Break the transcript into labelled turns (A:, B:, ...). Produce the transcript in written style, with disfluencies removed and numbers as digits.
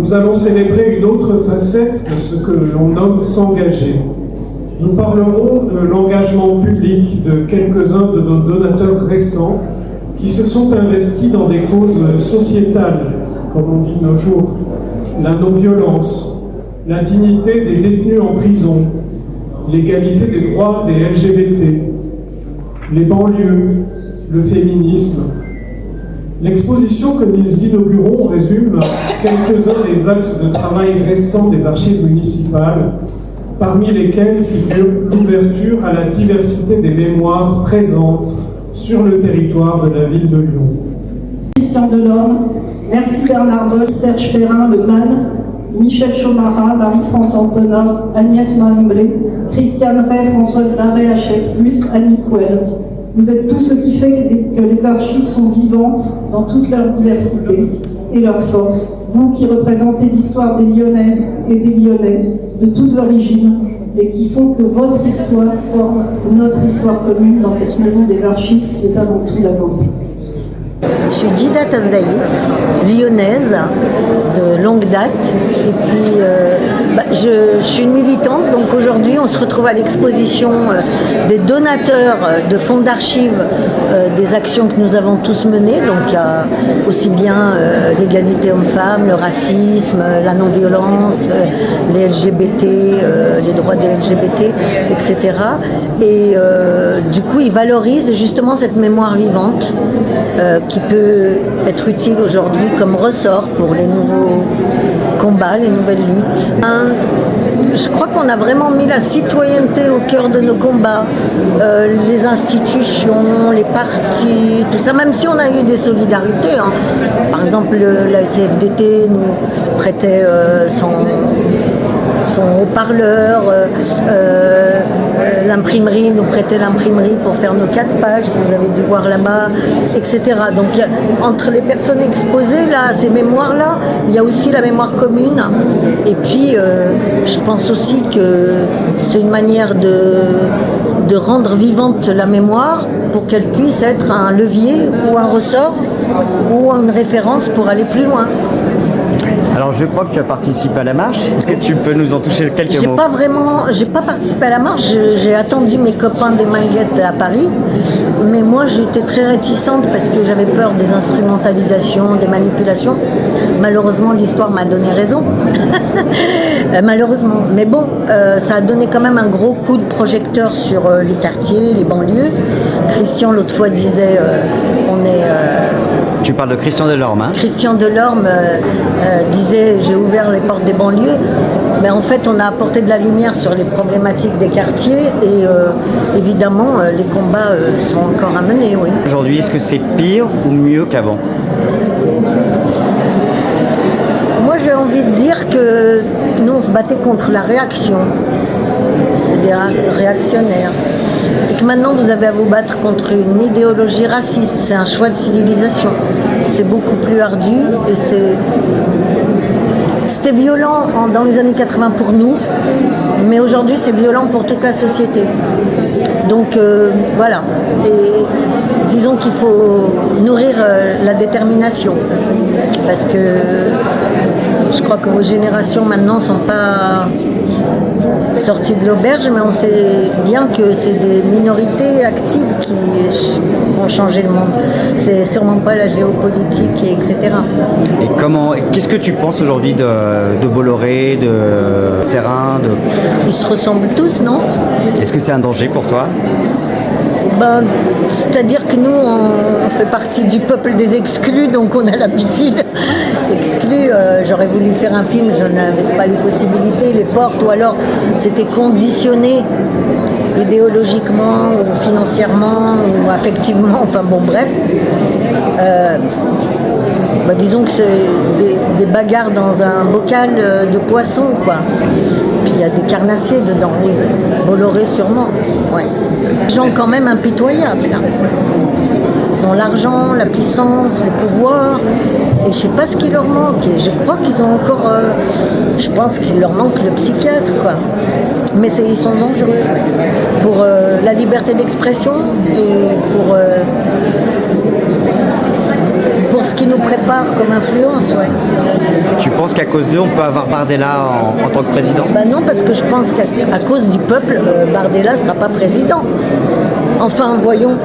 A: nous allons célébrer une autre facette de ce que l'on nomme s'engager. Nous parlerons de l'engagement public de quelques-uns de nos donateurs récents qui se sont investis dans des causes sociétales, comme on dit de nos jours, la non-violence, la dignité des détenus en prison, l'égalité des droits des LGBT, les banlieues, le féminisme. L'exposition que nous inaugurons résume quelques-uns des axes de travail récents des archives municipales, parmi lesquels figure l'ouverture à la diversité des mémoires présentes sur le territoire de la ville de Lyon.
B: Christian Delorme, merci Bernard Boll, Serge Perrin, Le Man, Michel Chomara, Marie-France Antonin, Agnès Marimbré, Christiane Ray, Françoise Larrey, HF+, Annie Couel. Vous êtes tout ce qui fait que les archives sont vivantes dans toute leur diversité et leur force. Vous qui représentez l'histoire des Lyonnaises et des Lyonnais de toutes origines et qui font que votre histoire forme notre histoire commune dans cette maison des archives qui est avant tout la vôtre.
C: Je suis Djida Tazdaït, lyonnaise de longue date, et puis je suis une militante, donc aujourd'hui on se retrouve à l'exposition des donateurs de fonds d'archives des actions que nous avons tous menées, donc il y a aussi bien l'égalité homme-femme, le racisme, la non-violence, les LGBT, les droits des LGBT, etc. Et du coup ils valorisent justement cette mémoire vivante qui peut être utile aujourd'hui comme ressort pour les nouveaux combats, les nouvelles luttes. Je crois qu'on a vraiment mis la citoyenneté au cœur de nos combats, les institutions, les partis, tout ça, même si on a eu des solidarités. Hein. Par exemple, la CFDT nous prêtait son haut-parleur, l'imprimerie nous prêtait l'imprimerie pour faire nos 4 pages que vous avez dû voir là-bas, etc. Donc entre les personnes exposées, là, ces mémoires-là, il y a aussi la mémoire commune. Et puis, je pense aussi que c'est une manière de rendre vivante la mémoire pour qu'elle puisse être un levier ou un ressort ou une référence pour aller plus loin.
D: Alors je crois que tu as participé à la marche. Est-ce que tu peux nous en toucher quelques mots ?
C: J'ai pas participé à la marche. J'ai attendu mes copains des Minguettes à Paris. Mais moi j'ai été très réticente parce que j'avais peur des instrumentalisations, des manipulations. Malheureusement l'histoire m'a donné raison. Malheureusement. Mais bon, ça a donné quand même un gros coup de projecteur sur les quartiers, les banlieues. Christian l'autre fois disait on est...
D: Tu parles de Christian Delorme, hein ?
C: Christian Delorme disait « j'ai ouvert les portes des banlieues ». Mais en fait, on a apporté de la lumière sur les problématiques des quartiers et évidemment, les combats sont encore à mener, oui.
D: Aujourd'hui, est-ce que c'est pire ou mieux qu'avant ?
C: Moi, j'ai envie de dire que nous, on se battait contre la réaction. C'est des réactionnaires. Et que maintenant, vous avez à vous battre contre une idéologie raciste. C'est un choix de civilisation. C'est beaucoup plus ardu et c'était violent dans les années 80 pour nous, mais aujourd'hui, c'est violent pour toute la société. Donc, voilà. Et disons qu'il faut nourrir la détermination. Parce que je crois que vos générations maintenant ne sont pas sorties de l'auberge, mais on sait bien que c'est des minorités actives qui vont changer le monde. C'est sûrement pas la géopolitique, etc.
D: Et qu'est-ce que tu penses aujourd'hui de Bolloré, de Terrain,
C: Ils se ressemblent tous, non ?
D: Est-ce que c'est un danger pour toi ?
C: C'est-à-dire que nous, on fait partie du peuple des exclus, donc on a l'habitude. Exclus, j'aurais voulu faire un film, je n'avais pas les possibilités, les portes, ou alors c'était conditionné idéologiquement, ou financièrement, ou affectivement, enfin bon, bref. Disons que c'est des bagarres dans un bocal de poisson, quoi. Puis il y a des carnassiers dedans, oui. Bolloré sûrement, ouais. Des gens quand même impitoyables, là. Ils ont l'argent, la puissance, le pouvoir, et je sais pas ce qui leur manque. Et je crois qu'ils ont encore... je pense qu'il leur manque le psychiatre, quoi. Mais ils sont dangereux pour la liberté d'expression et pour ce qu'ils nous préparent comme influence. Ouais.
D: Tu penses qu'à cause d'eux, on peut avoir Bardella en tant que président?
C: Bah non, parce que je pense qu'à cause du peuple, Bardella ne sera pas président. Enfin, voyons.